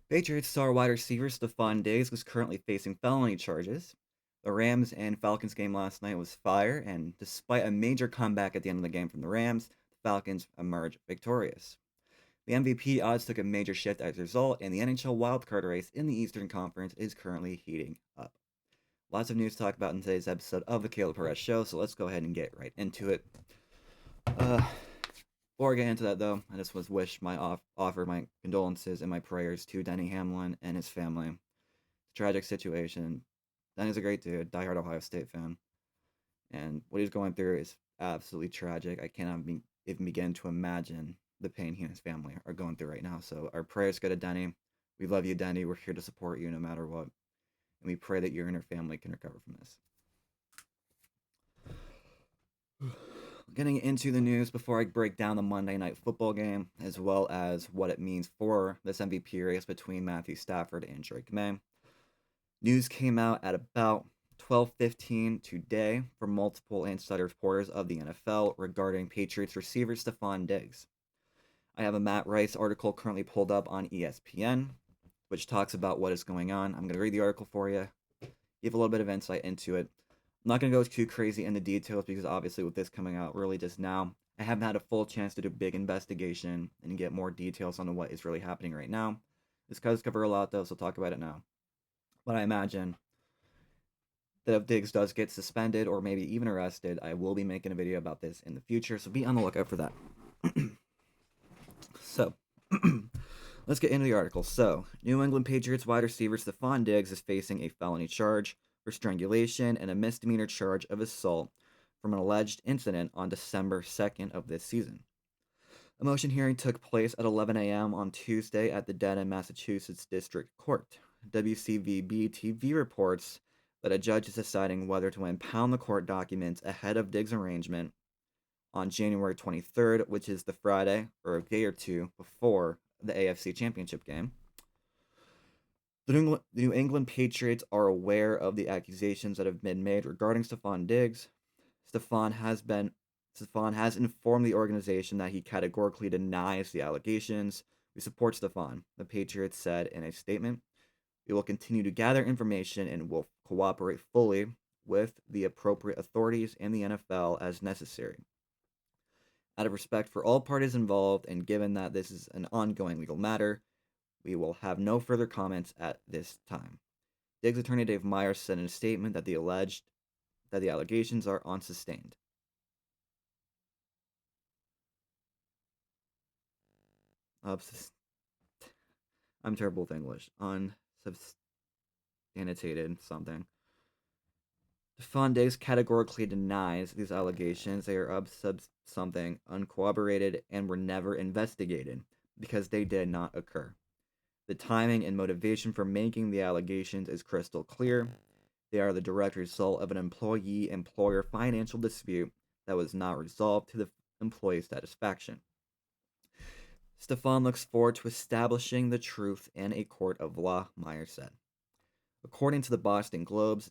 Patriots star wide receiver Stefon Diggs was currently facing felony charges. The Rams and Falcons game last night was fire, and despite a major comeback at the end of the game from the Rams, the Falcons emerged victorious. The MVP odds took a major shift as a result, and the NHL wildcard race in the Eastern Conference is currently heating up. Lots of news to talk about in today's episode of the Caleb Perez Show, so let's go ahead and get right into it. Uh, Before I get into that, though, I just want to offer my condolences and my prayers to Denny Hamlin and his family. It's a tragic situation. Denny's a great dude, diehard Ohio State fan, and what he's going through is absolutely tragic. I cannot even begin to imagine the pain he and his family are going through right now. So our prayers go to Denny. We love you, Denny. We're here to support you no matter what, and we pray that you and your family can recover from this. Getting into the news before I break down the Monday Night Football game, as well as what it means for this MVP race between Matthew Stafford and Drake May. News came out at about 12:15 today from multiple insider reporters of the NFL regarding Patriots receiver Stefon Diggs. I have a Matt Rice article currently pulled up on ESPN, which talks about what is going on. I'm going to read the article for you, give a little bit of insight into it. I'm not going to go too crazy into details because obviously with this coming out really just now, I haven't had a full chance to do a big investigation and get more details on what is really happening right now. This does cover a lot though, so I'll talk about it now. But I imagine that if Diggs does get suspended or maybe even arrested, I will be making a video about this in the future, so be on the lookout for that. So, let's get into the article. So, New England Patriots wide receiver Stefon Diggs is facing a felony charge for strangulation and a misdemeanor charge of assault from an alleged incident on December 2nd of this season. A motion hearing took place at 11 a.m. on Tuesday at the Denham, Massachusetts District Court. WCVB TV reports that a judge is deciding whether to impound the court documents ahead of Diggs' arraignment on January 23rd, which is the Friday or a day or two before the AFC Championship game. The New England Patriots are aware of the accusations that have been made regarding Stefon Diggs. Stefon has informed the organization that he categorically denies the allegations. We support Stefon, the Patriots said in a statement. We will continue to gather information and will cooperate fully with the appropriate authorities and the NFL as necessary. Out of respect for all parties involved, and given that this is an ongoing legal matter, we will have no further comments at this time. Diggs' attorney Dave Myers said in a statement that the allegations are unsustained. I'm terrible with English. Unsubstantiated something. Stefon Diggs categorically denies these allegations. They are something uncorroborated and were never investigated because they did not occur. The timing and motivation for making the allegations is crystal clear. They are the direct result of an employee-employer financial dispute that was not resolved to the employee's satisfaction. Stefon looks forward to establishing the truth in a court of law, Myers said. According to the Boston Globe,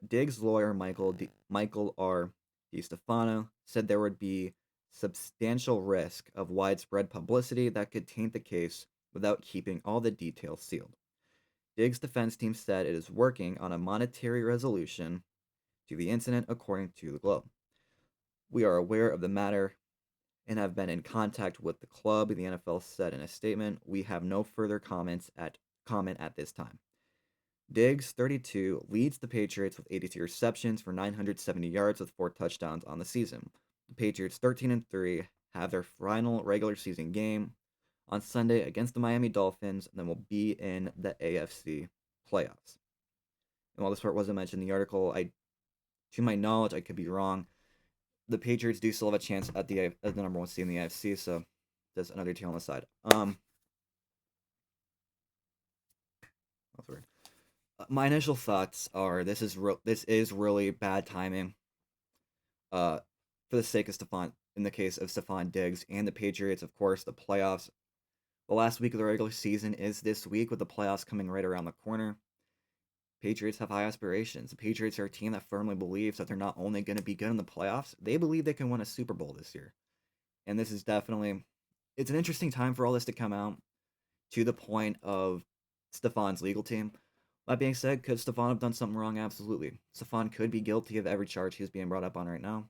Diggs' lawyer Michael R. DiStefano said there would be substantial risk of widespread publicity that could taint the case without keeping all the details sealed. Diggs' defense team said it is working on a monetary resolution to the incident, according to the Globe. We are aware of the matter and have been in contact with the club, the NFL said in a statement. We have no further comment at this time. Diggs, 32, leads the Patriots with 82 receptions for 970 yards with 4 touchdowns on the season. The Patriots, 13-3, have their final regular season game on Sunday against the Miami Dolphins, and then will be in the AFC playoffs. And while this part wasn't mentioned in the article, to my knowledge, I could be wrong. The Patriots do still have a chance at the number 1 seed in the AFC, so there's another team on the side. That's weird. My initial thoughts are this is really bad timing. For the sake of Stefon, in the case of Stefon Diggs and the Patriots, of course, the playoffs. The last week of the regular season is this week, with the playoffs coming right around the corner. Patriots have high aspirations. The Patriots are a team that firmly believes that they're not only going to be good in the playoffs, they believe they can win a Super Bowl this year. And this is definitely, it's an interesting time for all this to come out. to the point of Stefon's legal team. That being said, could Stefon have done something wrong? Absolutely. Stefon could be guilty of every charge he's being brought up on right now.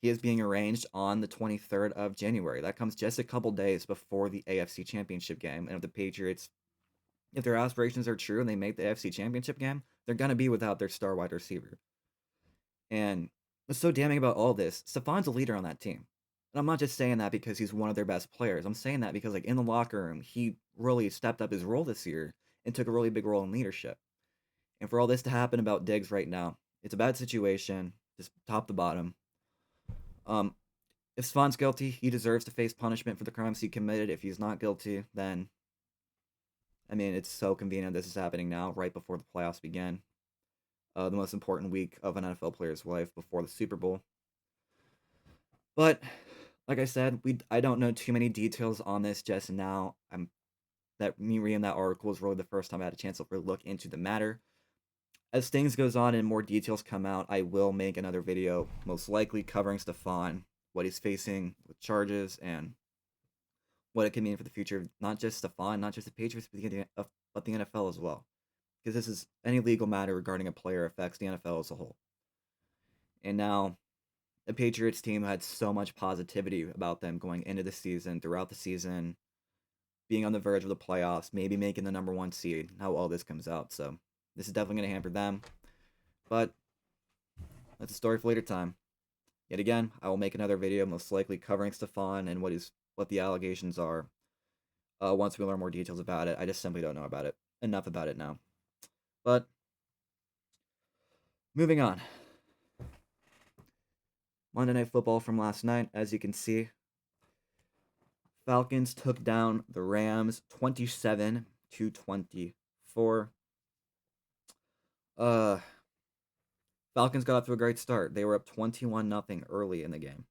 He is being arraigned on the 23rd of January. That comes just a couple days before the AFC Championship game. And if the Patriots, if their aspirations are true and they make the AFC Championship game, they're going to be without their star wide receiver. And what's so damning about all this, Stefon's a leader on that team. And I'm not just saying that because he's one of their best players. I'm saying that because, like, in the locker room, he really stepped up his role this year and took a really big role in leadership. And for all this to happen about Diggs right now, it's a bad situation, just top to bottom. If Stefon's guilty, he deserves to face punishment for the crimes he committed. If he's not guilty, then, I mean, it's so convenient this is happening now, right before the playoffs begin. The most important week of an NFL player's life before the Super Bowl. But like I said, I don't know too many details on this just now. Me reading that article was really the first time I had a chance to really look into the matter. As things goes on and more details come out, I will make another video, most likely covering Stefon, what he's facing with charges, and what it can mean for the future of not just Stefon, not just the Patriots, but the NFL as well. Because this is any legal matter regarding a player affects the NFL as a whole. And now, the Patriots team had so much positivity about them going into the season, throughout the season, being on the verge of the playoffs, maybe making the number 1 seed, how all this comes out. So, this is definitely going to hamper them. But, that's a story for later time. Yet again, I will make another video, most likely covering Stefon and what the allegations are. Once we learn more details about it, I just simply don't know about it. Enough about it now. But, moving on. Monday Night Football from last night, as you can see. Falcons took down the Rams 27-24. Falcons got off to a great start. They were up 21-0 early in the game.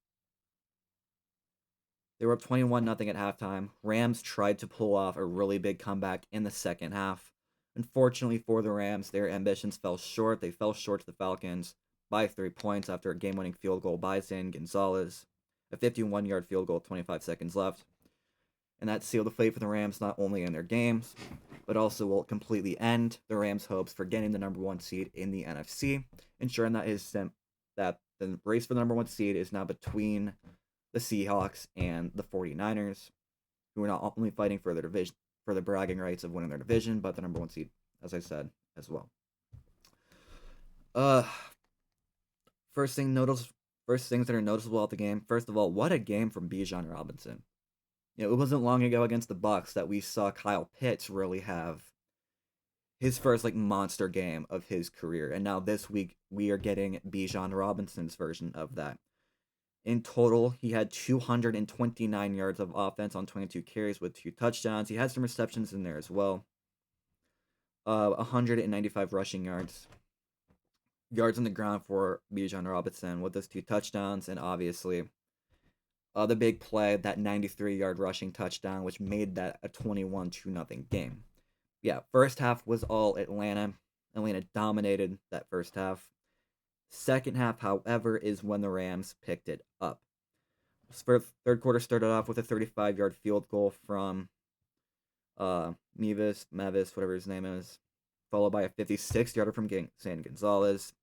They were up 21-0 at halftime. Rams tried to pull off a really big comeback in the second half. Unfortunately for the Rams, their ambitions fell short. They fell short to the Falcons by 3 points after a game-winning field goal by Zane Gonzalez. A 51-yard field goal with 25 seconds left. And that sealed the fate for the Rams not only in their games, but also will completely end the Rams' hopes for getting the number 1 seed in the NFC, ensuring that the race for the number 1 seed is now between the Seahawks and the 49ers, who are not only fighting for their division, for the bragging rights of winning their division, but the number 1 seed, as I said, as well. First things that are noticeable about the game. First of all, what a game from Bijan Robinson. It wasn't long ago against the Bucs that we saw Kyle Pitts really have his first monster game of his career, and now this week we are getting Bijan Robinson's version of that. In total, he had 229 yards of offense on 22 carries with 2 touchdowns. He had some receptions in there as well. 195 rushing yards. Yards on the ground for Bijan Robinson with those 2 touchdowns, and obviously the big play, that 93-yard rushing touchdown, which made that a 21-0 game. Yeah, first half was all Atlanta. Atlanta dominated that first half. Second half, however, is when the Rams picked it up. Third quarter started off with a 35-yard field goal from Mavis, whatever his name is, followed by a 56-yarder from Zane Gonzalez.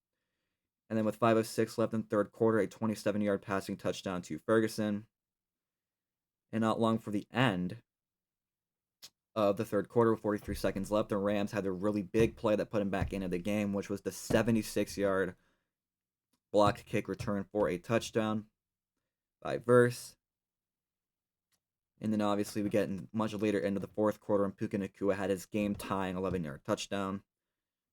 And then with 5:06 left in the third quarter, a 27-yard passing touchdown to Ferguson. And not long for the end of the third quarter, with 43 seconds left, the Rams had a really big play that put him back into the game, which was the 76-yard blocked kick return for a touchdown by Verse. And then obviously we get much later into the fourth quarter, and Puka Nacua had his game-tying 11-yard touchdown.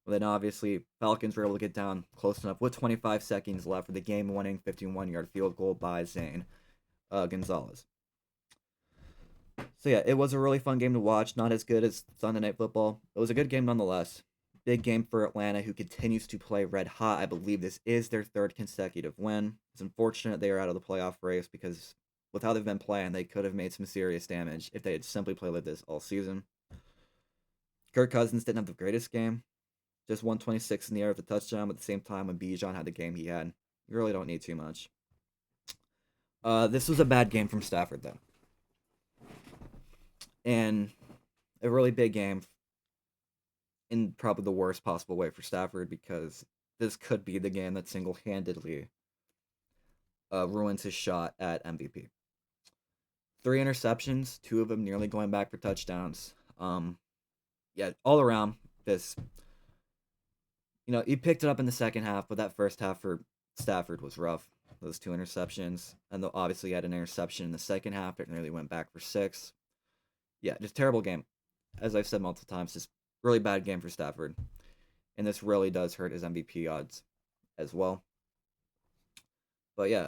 But then obviously Falcons were able to get down close enough with 25 seconds left for the game-winning 51-yard field goal by Zane Gonzalez. So yeah, it was a really fun game to watch. Not as good as Sunday Night Football. It was a good game nonetheless. Big game for Atlanta, who continues to play red hot. I believe this is their 3rd consecutive win. It's unfortunate they are out of the playoff race because with how they've been playing, they could have made some serious damage if they had simply played like this all season. Kirk Cousins didn't have the greatest game. Just 126 in the air with a touchdown, but at the same time when Bijan had the game he had. You really don't need too much. This was a bad game from Stafford, though. And a really big game in probably the worst possible way for Stafford, because this could be the game that single-handedly ruins his shot at MVP. 3 interceptions, 2 of them nearly going back for touchdowns. Yeah, all around this, he picked it up in the second half, but that first half for Stafford was rough. Those 2 interceptions, and obviously he had an interception in the second half. It nearly went back for 6. Yeah, just terrible game. As I've said multiple times, just really bad game for Stafford, and this really does hurt his MVP odds as well. But yeah,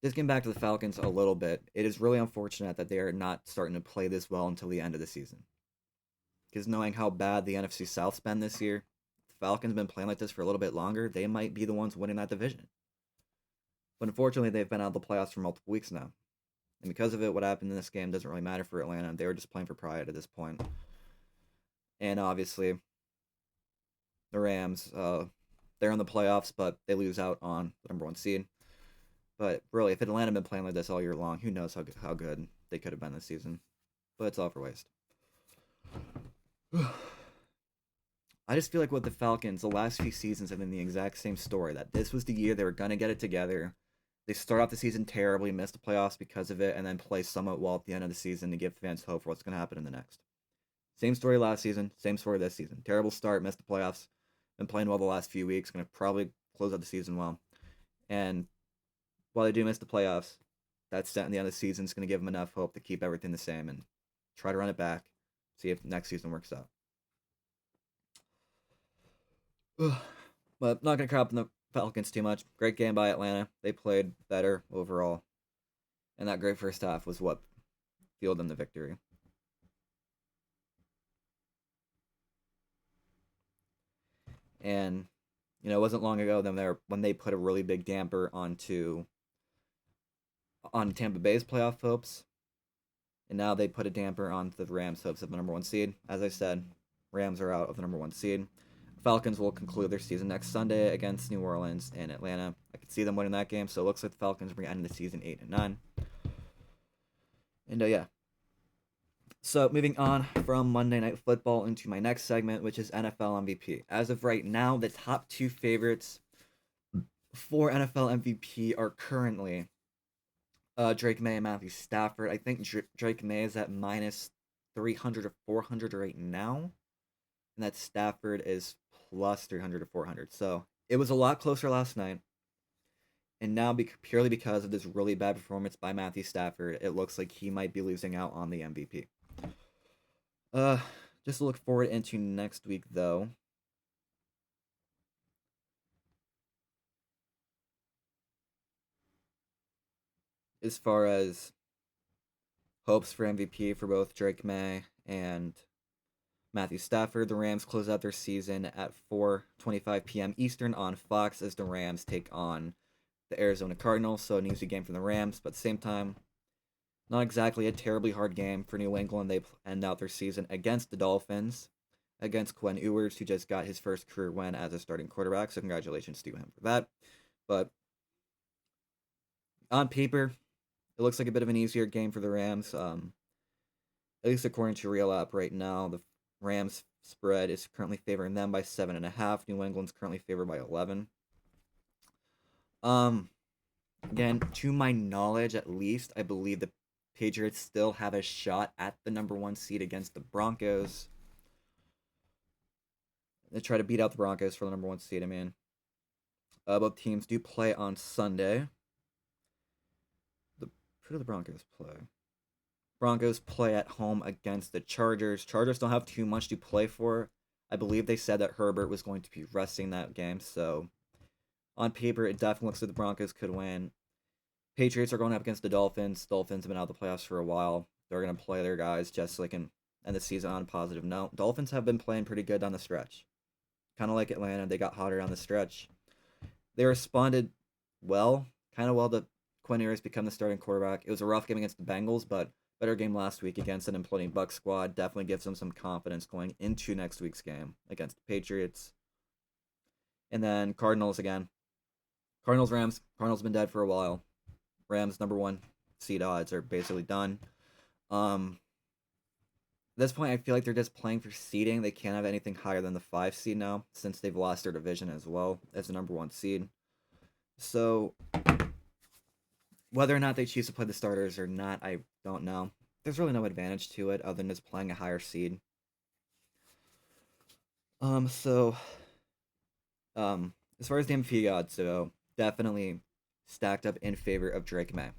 just getting back to the Falcons a little bit, it is really unfortunate that they are not starting to play this well until the end of the season. Because knowing how bad the NFC South's been this year, the Falcons have been playing like this for a little bit longer, they might be the ones winning that division. But unfortunately, they've been out of the playoffs for multiple weeks now. And because of it, what happened in this game doesn't really matter for Atlanta. They were just playing for pride at this point. And obviously, the Rams, they're in the playoffs, but they lose out on the number 1 seed. But really, if Atlanta had been playing like this all year long, who knows how good they could have been this season. But it's all for waste. I just feel like with the Falcons, the last few seasons have been the exact same story. That this was the year they were going to get it together. They start off the season terribly, miss the playoffs because of it, and then play somewhat well at the end of the season to give fans hope for what's going to happen in the next. Same story last season, same story this season. Terrible start, missed the playoffs. Been playing well the last few weeks, going to probably close out the season well. And while they do miss the playoffs, that set in the end of the season is going to give them enough hope to keep everything the same and try to run it back, see if next season works out. But not going to crap on the Falcons too much. Great game by Atlanta. They played better overall. And that great first half was what fueled them the victory. And, it wasn't long ago when they put a really big damper on Tampa Bay's playoff hopes. And now they put a damper on the Rams' hopes of the number 1 seed. As I said, Rams are out of the number 1 seed. Falcons will conclude their season next Sunday against New Orleans and Atlanta. I could see them winning that game, so it looks like the Falcons are ending the season 8-9. And yeah. So moving on from Monday Night Football into my next segment, which is NFL MVP. As of right now, the top 2 favorites for NFL MVP are currently Drake May and Matthew Stafford. I think Drake May is at minus 300 or 400 right now, and that Stafford is plus 300 to 400. So it was a lot closer last night. And now, purely because of this really bad performance by Matthew Stafford, it looks like he might be losing out on the MVP. Just to look forward into next week, though. As far as hopes for MVP for both Drake May and Matthew Stafford, the Rams close out their season at 4:25 p.m. Eastern on Fox as the Rams take on the Arizona Cardinals. So an easy game for the Rams, but at the same time, not exactly a terribly hard game for New England. They end out their season against the Dolphins, against Quinn Ewers, who just got his first career win as a starting quarterback. So congratulations to him for that. But on paper, it looks like a bit of an easier game for the Rams. At least according to Real App right now, the Rams spread is currently favoring them by 7.5. New England's currently favored by 11. Again, to my knowledge, at least, I believe the Patriots still have a shot at the number 1 seed against the Broncos. They try to beat out the Broncos for the number 1 seed. Both teams do play on Sunday. Who do the Broncos play? Broncos play at home against the Chargers. Chargers don't have too much to play for. I believe they said that Herbert was going to be resting that game, so on paper, it definitely looks like the Broncos could win. Patriots are going up against the Dolphins. Dolphins have been out of the playoffs for a while. They're going to play their guys just so they can end the season on a positive note. Dolphins have been playing pretty good down the stretch. Kind of like Atlanta, they got hotter on the stretch. They responded kind of well to Quinn Ewers become the starting quarterback. It was a rough game against the Bengals, but better game last week against an imploding Bucs squad. Definitely gives them some confidence going into next week's game against the Patriots. And then Cardinals again. Cardinals-Rams. Cardinals been dead for a while. Rams number 1 seed odds are basically done. Um, at this point, I feel like they're just playing for seeding. They can't have anything higher than the 5 seed now, since they've lost their division as well as the number 1 seed. So, whether or not they choose to play the starters or not, I don't know. There's really no advantage to it other than just playing a higher seed. So, as far as the MVP odds go, definitely stacked up in favor of Drake May.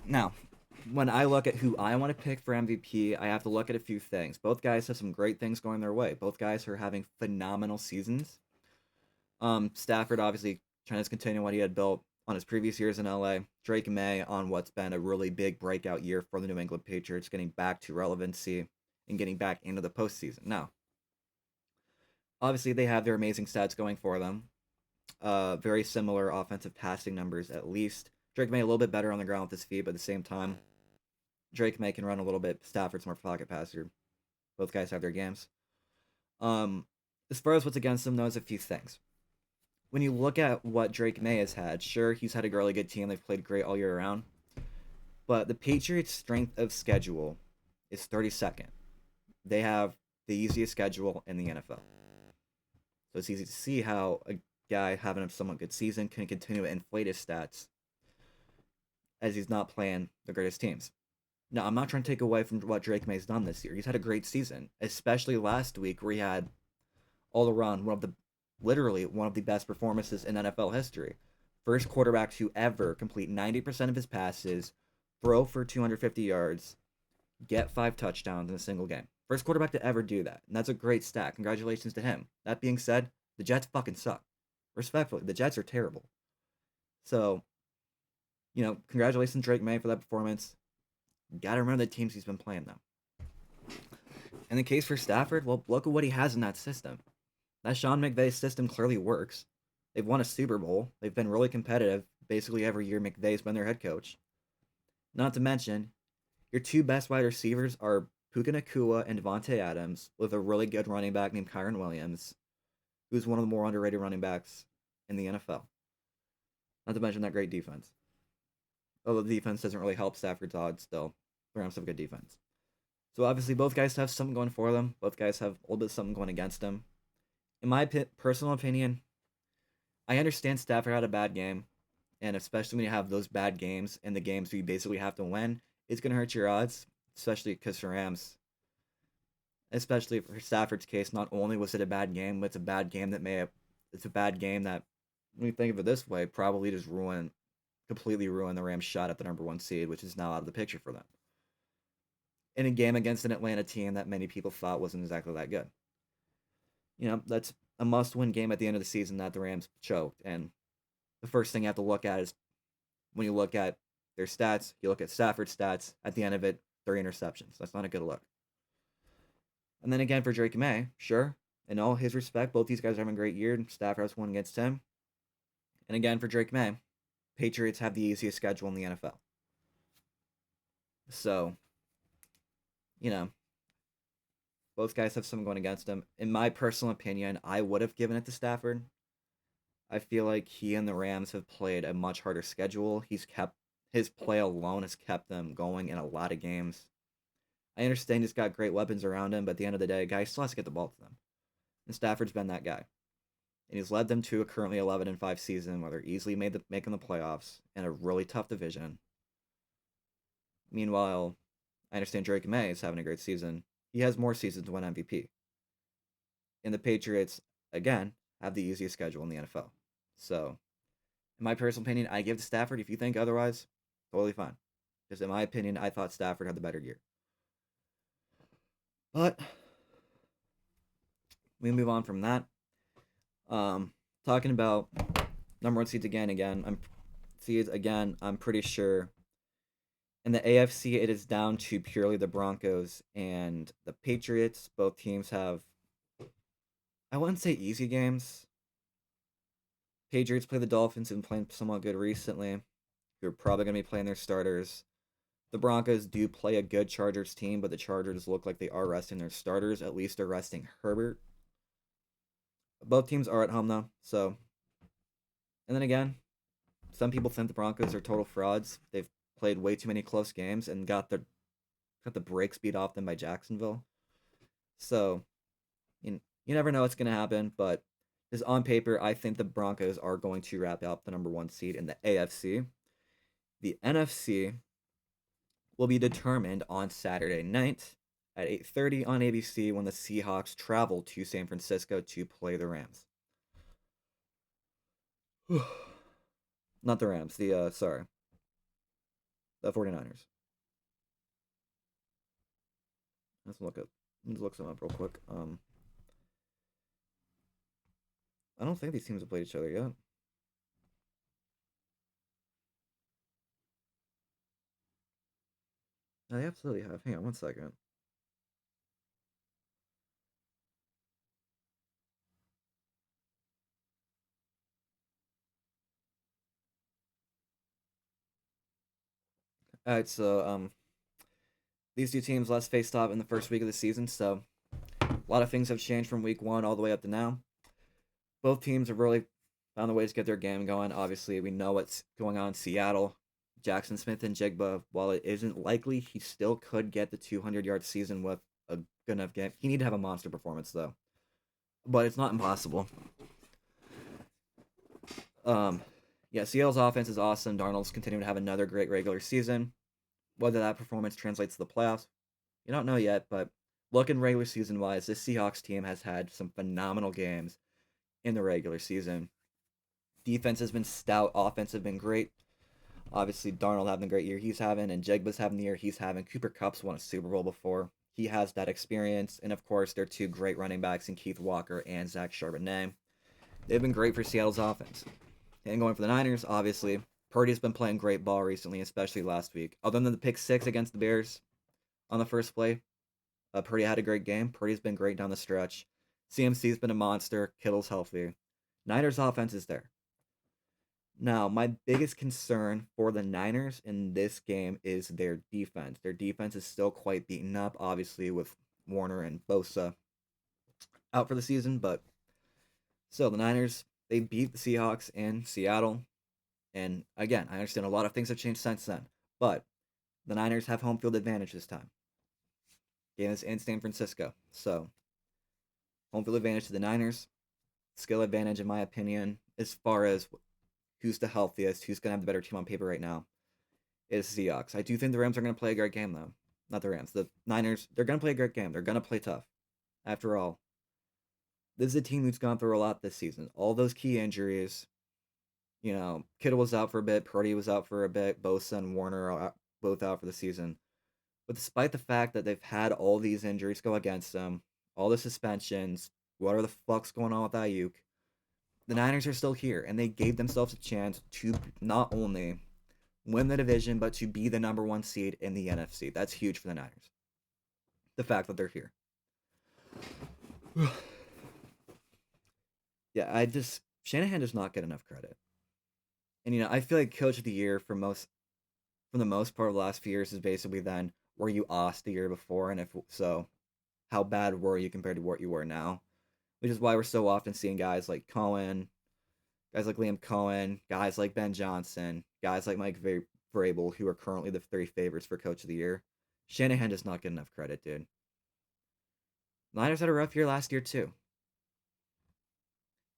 Now, when I look at who I want to pick for MVP, I have to look at a few things. Both guys have some great things going their way. Both guys are having phenomenal seasons. Stafford obviously trying to continue what he had built on his previous years in LA. Drake May on what's been a really big breakout year for the New England Patriots, getting back to relevancy and getting back into the postseason. Now, obviously they have their amazing stats going for them. Very similar offensive passing numbers at least. Drake May a little bit better on the ground with his feet, but at the same time, Drake May can run a little bit. Stafford's more pocket passer. Both guys have their games. Um, as far as what's against him, there's a few things. When you look at what Drake May has had, sure, he's had a really good team. They've played great all year round. But the Patriots' strength of schedule is 32nd. They have the easiest schedule in the NFL. So it's easy to see how a guy having a somewhat good season can continue to inflate his stats as he's not playing the greatest teams. Now, I'm not trying to take away from what Drake May's done this year. He's had a great season, especially last week where he had all around literally one of the best performances in NFL history. First quarterback to ever complete 90% of his passes, throw for 250 yards, get 5 touchdowns in a single game. First quarterback to ever do that, and that's a great stat. Congratulations to him. That being said, the Jets fucking suck. Respectfully, the Jets are terrible. So, congratulations Drake May for that performance. Gotta remember the teams he's been playing, though. In the case for Stafford, well, look at what he has in that system. That Sean McVay system clearly works. They've won a Super Bowl. They've been really competitive basically every year McVay's been their head coach. Not to mention, your 2 best wide receivers are Puka Nacua and Devontae Adams, with a really good running back named Kyren Williams, who's one of the more underrated running backs in the NFL. Not to mention that great defense. Although the defense doesn't really help Stafford's odds still. The Rams have a good defense. So obviously both guys have something going for them. Both guys have a little bit of something going against them. In my personal opinion, I understand Stafford had a bad game. And especially when you have those bad games and the games where you basically have to win, it's going to hurt your odds. Especially because for Rams, especially for Stafford's case, not only was it a bad game, but it's a bad game that, when you think of it this way, probably just completely ruin the Rams' shot at the number 1 seed, which is now out of the picture for them. In a game against an Atlanta team that many people thought wasn't exactly that good. That's a must-win game at the end of the season that the Rams choked. And the first thing you have to look at is when you look at their stats, you look at Stafford's stats, at the end of it, 3 interceptions. That's not a good look. And then again for Drake May, sure, in all his respect, both these guys are having a great year. Stafford has won against him. And again for Drake May, Patriots have the easiest schedule in the NFL. So, both guys have something going against them. In my personal opinion, I would have given it to Stafford. I feel like he and the Rams have played a much harder schedule. His play alone has kept them going in a lot of games. I understand he's got great weapons around him, but at the end of the day, guy still has to get the ball to them. And Stafford's been that guy. And he's led them to a currently 11-5 season where they're easily making the playoffs in a really tough division. Meanwhile, I understand Drake May is having a great season. He has more seasons to win MVP. And the Patriots, again, have the easiest schedule in the NFL. So, in my personal opinion, I give to Stafford. If you think otherwise, totally fine. Because in my opinion, I thought Stafford had the better year. But we move on from that. Talking about number 1 seeds again. I'm pretty sure in the AFC it is down to purely the Broncos and the Patriots. Both teams have, I wouldn't say easy games. Patriots play the Dolphins and playing somewhat good recently. Who are probably going to be playing their starters. The Broncos do play a good Chargers team, but the Chargers look like they are resting their starters. At least they're resting Herbert. Both teams are at home, though, so. And then again, some people think the Broncos are total frauds. They've played way too many close games and got their cut the brakes beat off them by Jacksonville. So you never know what's going to happen, but just on paper, I think the Broncos are going to wrap up the number 1 seed in the AFC. The NFC will be determined on Saturday night at 8:30 on ABC when the Seahawks travel to San Francisco to play the Rams. Not the Rams, the 49ers. Let's look some up real quick. I don't think these teams have played each other yet. No, they absolutely have. Hang on one second. All right, so these two teams last faced off in the first week of the season, so a lot of things have changed from week 1 all the way up to now. Both teams have really found a way to get their game going. Obviously, we know what's going on in Seattle. Jackson Smith-Njigba, while it isn't likely, he still could get the 200-yard season with a good enough game. He need to have a monster performance though, but it's not impossible. Yeah, Seattle's offense is awesome. Darnold's continuing to have another great regular season. Whether that performance translates to the playoffs, you don't know yet. But looking regular season wise, this Seahawks team has had some phenomenal games in the regular season. Defense has been stout. Offense has been great. Obviously, Darnold having the great year he's having, and Jigba's having the year he's having. Cooper Kupp's won a Super Bowl before. He has that experience. And of course, they're two great running backs in Keith Walker and Zach Charbonnet. They've been great for Seattle's offense. And going for the Niners, obviously, Purdy's been playing great ball recently, especially last week. Other than the pick 6 against the Bears on the first play, Purdy had a great game. Purdy's been great down the stretch. CMC's been a monster. Kittle's healthy. Niners offense is there. Now, my biggest concern for the Niners in this game is their defense. Their defense is still quite beaten up, obviously, with Warner and Bosa out for the season. But still, the Niners, they beat the Seahawks in Seattle. And again, I understand a lot of things have changed since then. But the Niners have home field advantage this time. Game is in San Francisco. So, home field advantage to the Niners. Skill advantage, in my opinion, as far as who's the healthiest, who's going to have the better team on paper right now, is Seahawks. I do think the Rams are going to play a great game, though. Not the Rams. The Niners, they're going to play a great game. They're going to play tough. After all, this is a team who's gone through a lot this season. All those key injuries. Kittle was out for a bit. Purdy was out for a bit. Bosa and Warner are both out for the season. But despite the fact that they've had all these injuries go against them, all the suspensions, what are the fuck's going on with Ayuk, the Niners are still here, and they gave themselves a chance to not only win the division, but to be the number 1 seed in the NFC. That's huge for the Niners. The fact that they're here. Yeah, Shanahan does not get enough credit. And I feel like Coach of the Year for the most part of the last few years is basically then, were you Oss the year before, and if so, how bad were you compared to what you were now? Which is why we're so often seeing guys like Cohen, guys like Liam Cohen, guys like Ben Johnson, guys like Mike Vrabel, who are currently the 3 favorites for Coach of the Year. Shanahan does not get enough credit, dude. Niners had a rough year last year, too.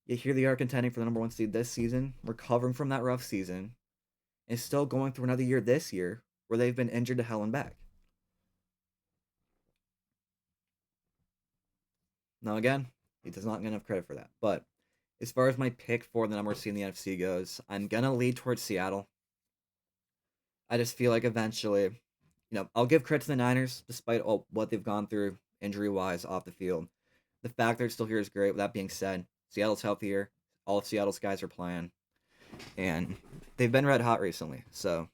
Yet here they are contending for the number 1 seed this season, recovering from that rough season, and still going through another year this year where they've been injured to hell and back. Now, again, he does not get enough credit for that. But as far as my pick for the number seed in the NFC goes, I'm going to lead towards Seattle. I just feel like eventually, I'll give credit to the Niners despite all what they've gone through injury-wise off the field. The fact they're still here is great. With that being said, Seattle's healthier. All of Seattle's guys are playing. And they've been red hot recently. So,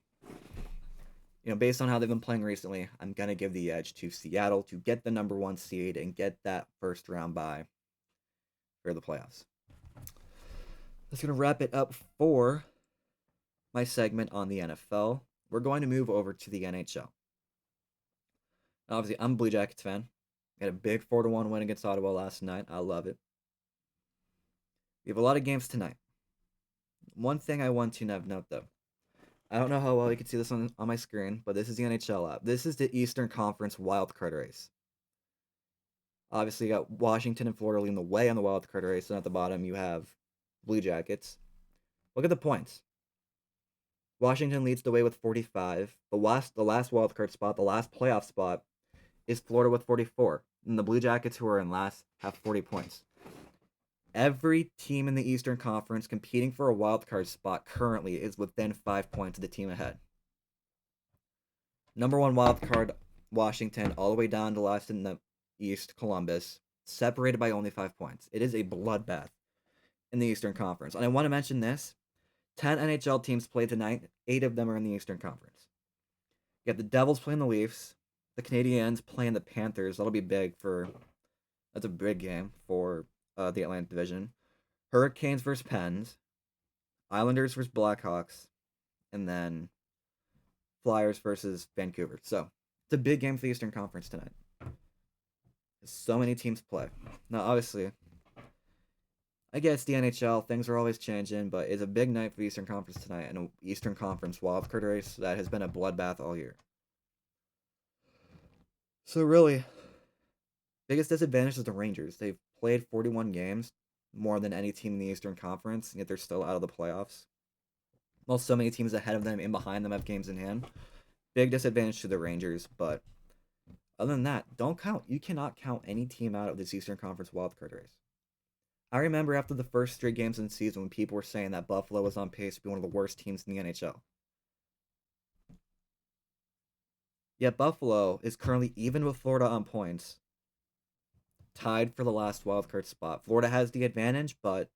based on how they've been playing recently, I'm going to give the edge to Seattle to get the number 1 seed and get that first round bye for the playoffs. That's going to wrap it up for my segment on the NFL. We're going to move over to the NHL. Obviously, I'm a Blue Jackets fan. We had a big 4-1 win against Ottawa last night. I love it. We have a lot of games tonight. One thing I want to note, though. I don't know how well you can see this on my screen, but this is the NHL app. This is the Eastern Conference wildcard race. Obviously, you got Washington and Florida leading the way on the wildcard race, and at the bottom you have Blue Jackets. Look at the points. Washington leads the way with 45. The last wildcard spot, the last playoff spot, is Florida with 44. And the Blue Jackets, who are in last, have 40 points. Every team in the Eastern Conference competing for a wildcard spot currently is within 5 points of the team ahead. Number one wildcard, Washington, all the way down to last in the East, Columbus, separated by only 5 points. It is a bloodbath in the Eastern Conference. And I want to mention this. 10 NHL teams played tonight. 8 of them are in the Eastern Conference. You got the Devils playing the Leafs. The Canadiens playing the Panthers. That'll be big for... That's a big game for the Atlantic Division. Hurricanes versus Pens. Islanders versus Blackhawks. And then Flyers versus Vancouver. So, it's a big game for the Eastern Conference tonight. So many teams play. Now, obviously, I guess the NHL, things are always changing, but it's a big night for the Eastern Conference tonight, and an Eastern Conference wildcard race that has been a bloodbath all year. So really, biggest disadvantage is the Rangers. They've played 41 games, more than any team in the Eastern Conference, and yet they're still out of the playoffs. While so many teams ahead of them and behind them have games in hand. Big disadvantage to the Rangers, but other than that, you cannot count any team out of this Eastern Conference wildcard race. I remember after the first 3 games in the season when people were saying that Buffalo was on pace to be one of the worst teams in the NHL. Yet Buffalo is currently even with Florida on points, tied for the last wildcard spot. Florida has the advantage, but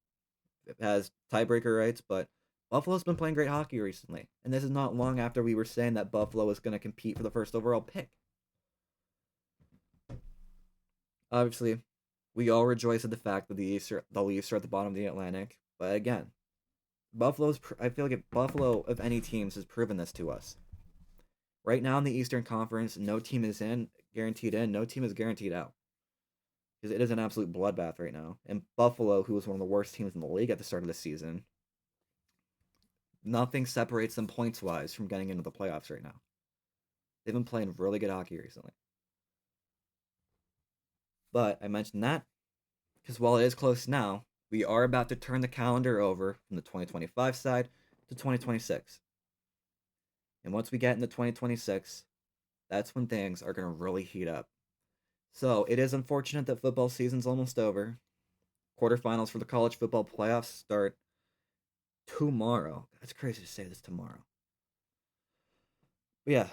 it has tiebreaker rights, but Buffalo's been playing great hockey recently. And this is not long after we were saying that Buffalo was going to compete for the first overall pick. Obviously, we all rejoice at the fact that the Leafs are at the bottom of the Atlantic. But again, I feel like Buffalo, of any teams, has proven this to us. Right now in the Eastern Conference, no team is guaranteed in, no team is guaranteed out. Because it is an absolute bloodbath right now. And Buffalo, who was one of the worst teams in the league at the start of the season, nothing separates them points-wise from getting into the playoffs right now. They've been playing really good hockey recently. But I mentioned that because while it is close now, we are about to turn the calendar over from the 2025 side to 2026. And once we get into 2026, that's when things are going to really heat up. So it is unfortunate that football season's almost over. Quarterfinals for the college football playoffs start tomorrow. That's crazy to say this tomorrow. But yeah,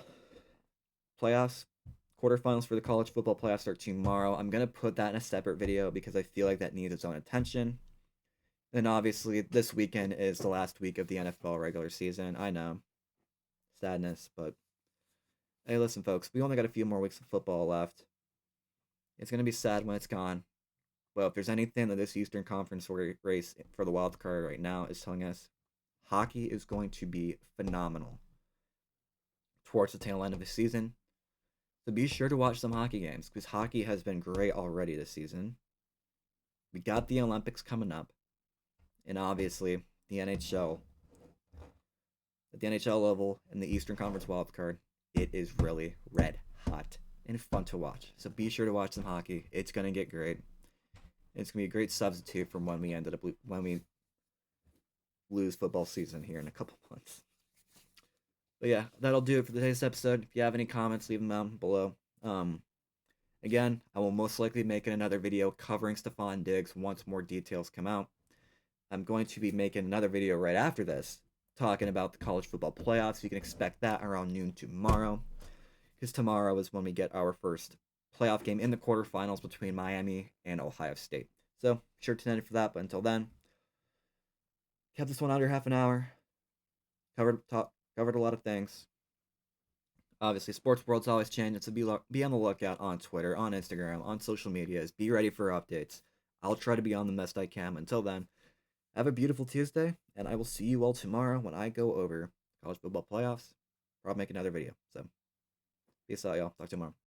quarterfinals for the college football playoffs start tomorrow. I'm going to put that in a separate video because I feel like that needs its own attention. And obviously, this weekend is the last week of the NFL regular season. I know. Sadness, but hey, listen, folks, we only got a few more weeks of football left. It's going to be sad when it's gone. Well, if there's anything that this Eastern Conference race for the wild card right now is telling us, hockey is going to be phenomenal towards the tail end of the season. So be sure to watch some hockey games because hockey has been great already this season. We got the Olympics coming up. And obviously, the NHL. At the NHL level in the Eastern Conference wildcard, it is really red hot and fun to watch. So be sure to watch some hockey. It's going to get great. It's going to be a great substitute from when we lose football season here in a couple months. But yeah, that'll do it for today's episode. If you have any comments, leave them down below. Again, I will most likely make another video covering Stefon Diggs once more details come out. I'm going to be making another video right after this, talking about the college football playoffs. You can expect that around noon tomorrow, because tomorrow is when we get our first playoff game in the quarterfinals between Miami and Ohio State. So, sure to tune in for that, but until then, kept this one under half an hour. Covered a lot of things. Obviously, sports world's always changing, so be on the lookout on Twitter, on Instagram, on social medias. Be ready for updates. I'll try to be on the best I can. Until then, have a beautiful Tuesday, and I will see you all tomorrow when I go over college football playoffs. Or I'll make another video. So, peace out, y'all. Talk tomorrow.